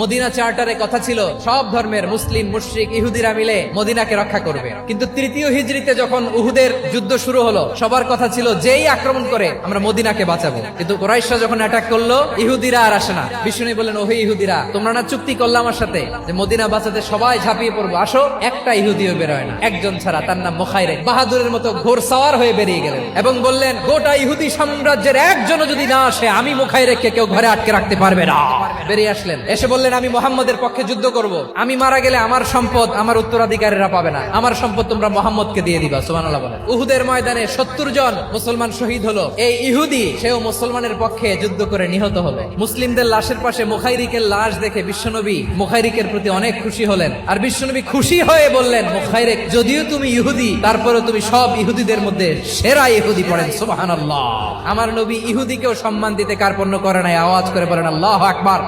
Medina চার্টারে কথা ছিল সব ধর্মের মুসলিম, মুশরিক, ইহুদিরা মিলে মদিনাকে রক্ষা করবে। কিন্তু তৃতীয় হিজরিতে যখন উহুদের যুদ্ধ শুরু হলো, সবার কথা ছিল যেই আক্রমণ করে আমরা মদিনাকে বাঁচাবো। কিন্তু কুরাইশরা যখন অ্যাটাক করলো, ইহুদিরা আর আসে না। বিষ্ণু বললেন, ওহে ইহুদিরা, তোমরা না চুক্তি করলে আমার সাথে যে মদিনা বাঁচাতে সবাই ঝাঁপিয়ে পড়বো, আসো। একটা ইহুদিও বেরোয় না, একজন ছাড়া, তার নাম মুখাইরিক। বাহাদুরের মতো ঘোড়সাওয়ার হয়ে বেরিয়ে গেলেন এবং বললেন, গোটা ইহুদি সাম্রাজ্যের একজনও যদি না আসে, আমি মুখাইরিককে কেউ ঘরে আটকে রাখতে পারবে না। বেরিয়ে আসলেন, এসে বললেন, আমি মুহাম্মদের পক্ষে যুদ্ধ করব। আমি মারা গেলে আমার সম্পদ আমার উত্তরাধিকারীরা পাবে না, আমার সম্পদ তোমরা মুহাম্মদকে দিয়ে দিবা। সুবহানাল্লাহ বলেন। উহুদের ময়দানে 70 জন মুসলমান শহীদ হলো। এই ইহুদি, সেও মুসলমানের পক্ষে যুদ্ধ করে নিহত হলো। মুসলিমদের লাশের পাশে মুখাইরিকের লাশ দেখে বিশ্বনবী মুখাইরিকের প্রতি অনেক খুশি হলেন। আর বিশ্বনবী খুশি হয়ে বললেন, মুখাইরিক, যদিও তুমি ইহুদি, তারপরেও তুমি সব ইহুদিদের মধ্যে সেরা ইহুদি। পড়েন সুবহানাল্লাহ। আমার নবী ইহুদিকেও সম্মান দিতে কার্পণ্য করে নাই। আওয়াজ করে বলেন আল্লাহু আকবার।